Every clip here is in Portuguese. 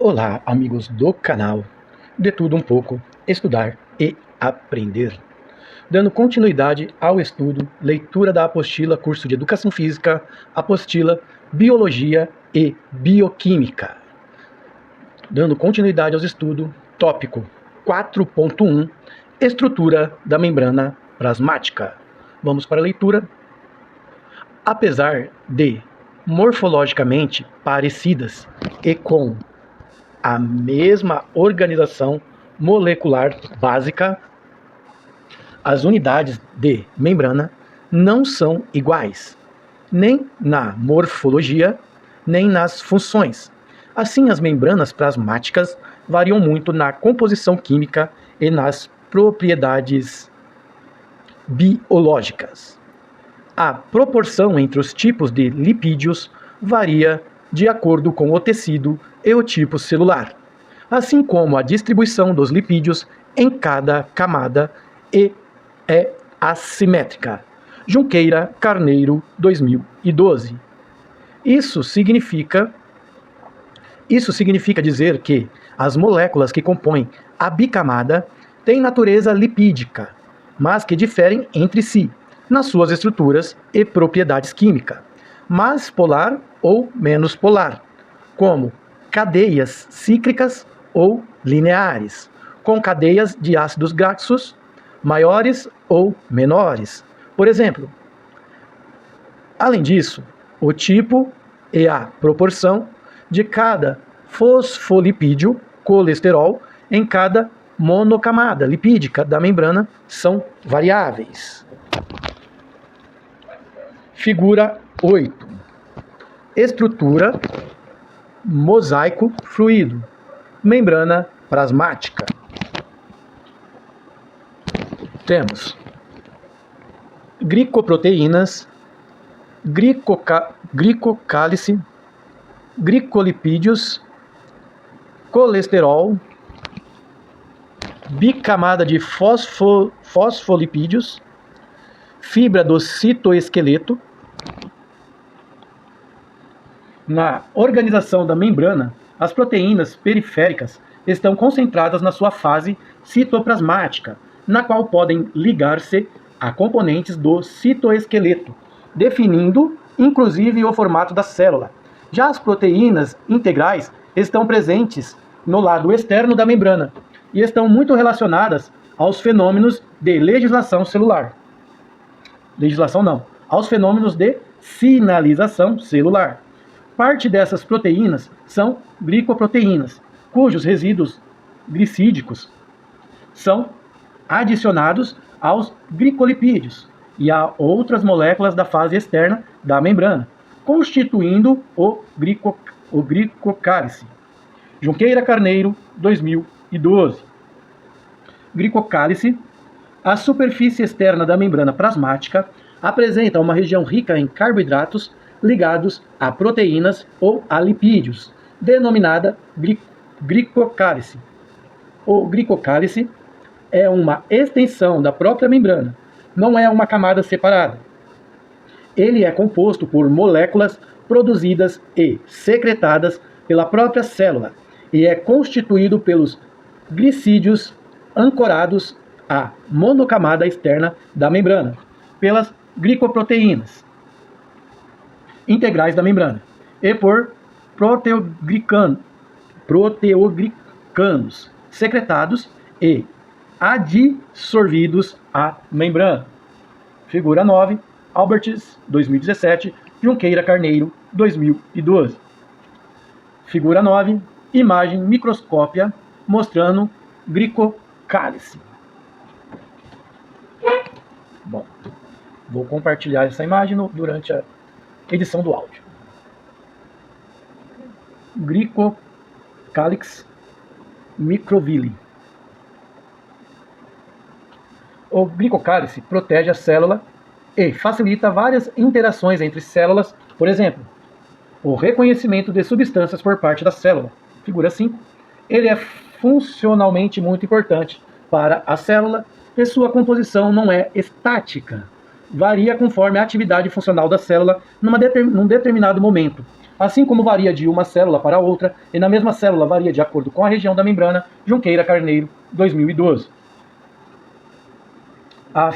Olá, amigos do canal De Tudo Um Pouco, Estudar e Aprender. Dando continuidade ao estudo, leitura da apostila Curso de Educação Física, apostila Biologia e Bioquímica. Dando continuidade aos estudos, tópico 4.1, Estrutura da membrana plasmática. Vamos para a leitura. Apesar de morfologicamente parecidas e com a mesma organização molecular básica, as unidades de membrana não são iguais, nem na morfologia, nem nas funções. Assim, as membranas plasmáticas variam muito na composição química e nas propriedades biológicas. A proporção entre os tipos de lipídios varia de acordo com o tecido e o tipo celular, assim como a distribuição dos lipídios em cada camada é assimétrica. Junqueira Carneiro, 2012. Isso significa dizer que as moléculas que compõem a bicamada têm natureza lipídica, mas que diferem entre si nas suas estruturas e propriedades químicas, mais polar ou menos polar, como cadeias cíclicas ou lineares, com cadeias de ácidos graxos maiores ou menores, por exemplo. Além disso, o tipo e a proporção de cada fosfolipídio, colesterol, em cada monocamada lipídica da membrana são variáveis. Figura 8. Estrutura, mosaico fluido, membrana plasmática. Temos glicoproteínas, glicocálice, glicolipídios, colesterol, bicamada de fosfolipídios, fibra do citoesqueleto. Na organização da membrana, as proteínas periféricas estão concentradas na sua fase citoplasmática, na qual podem ligar-se a componentes do citoesqueleto, definindo inclusive o formato da célula. Já as proteínas integrais estão presentes no lado externo da membrana e estão muito relacionadas aos fenômenos de legislação celular. Aos fenômenos de sinalização celular. Parte dessas proteínas são glicoproteínas, cujos resíduos glicídicos são adicionados aos glicolipídios e a outras moléculas da fase externa da membrana, constituindo o glicocálice. Junqueira Carneiro, 2012. Glicocálice. A superfície externa da membrana plasmática apresenta uma região rica em carboidratos ligados a proteínas ou a lipídios, denominada glicocálice. O glicocálice é uma extensão da própria membrana, não é uma camada separada. Ele é composto por moléculas produzidas e secretadas pela própria célula e é constituído pelos glicídios ancorados à monocamada externa da membrana, pelas glicoproteínas integrais da membrana e por proteoglicanos secretados e adsorvidos à membrana. Figura 9, Alberts, 2017, Junqueira Carneiro, 2012. Figura 9, imagem microscópia mostrando glicocálice. Bom, vou compartilhar essa imagem durante a edição do áudio. Glicocálix microvilli. O glicocálice protege a célula e facilita várias interações entre células, por exemplo, o reconhecimento de substâncias por parte da célula. Figura 5. Ele é funcionalmente muito importante para a célula e sua composição não é estática. Varia conforme a atividade funcional da célula num determinado momento. assim como varia de uma célula para outra, e na mesma célula varia de acordo com a região da membrana, Junqueira Carneiro, 2012. A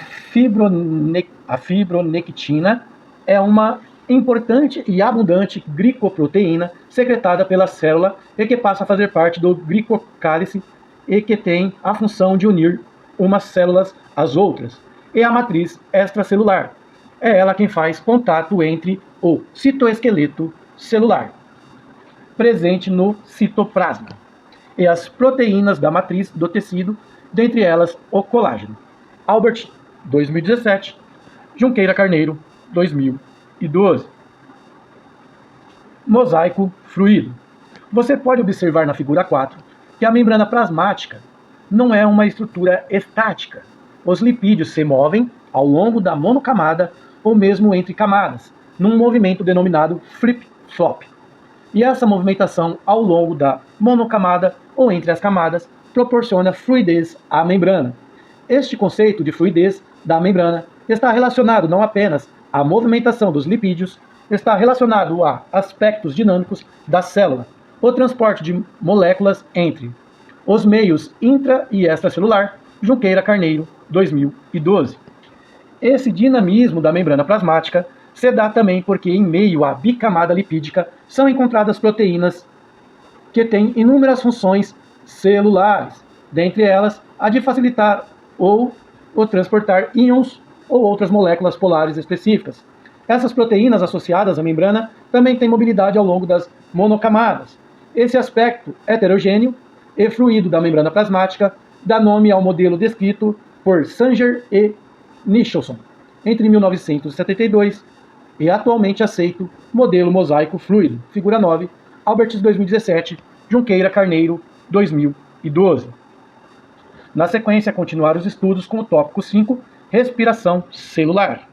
fibronectina é uma importante e abundante glicoproteína secretada pela célula e que passa a fazer parte do glicocálice e que tem a função de unir umas células às outras, e a matriz extracelular. É ela quem faz contato entre o citoesqueleto celular, presente no citoplasma, e as proteínas da matriz do tecido, dentre elas o colágeno. Albert, 2017, Junqueira Carneiro, 2012. Mosaico fluido. Você pode observar na figura 4 que a membrana plasmática não é uma estrutura estática. Os lipídios se movem ao longo da monocamada ou mesmo entre camadas, num movimento denominado flip-flop. E essa movimentação ao longo da monocamada ou entre as camadas proporciona fluidez à membrana. Este conceito de fluidez da membrana está relacionado não apenas à movimentação dos lipídios, está relacionado a aspectos dinâmicos da célula, o transporte de moléculas entre os meios intra- e extracelular, Junqueira Carneiro, 2012. Esse dinamismo da membrana plasmática se dá também porque em meio à bicamada lipídica são encontradas proteínas que têm inúmeras funções celulares, dentre elas a de facilitar ou transportar íons ou outras moléculas polares específicas. Essas proteínas associadas à membrana também têm mobilidade ao longo das monocamadas. Esse aspecto heterogêneo e fluido da membrana plasmática dá nome ao modelo descrito por Sanger e Nicholson entre 1972 e atualmente aceito modelo mosaico fluido, figura 9, Alberts 2017, Junqueira Carneiro, 2012. Na sequência, continuar os estudos com o tópico 5, respiração celular.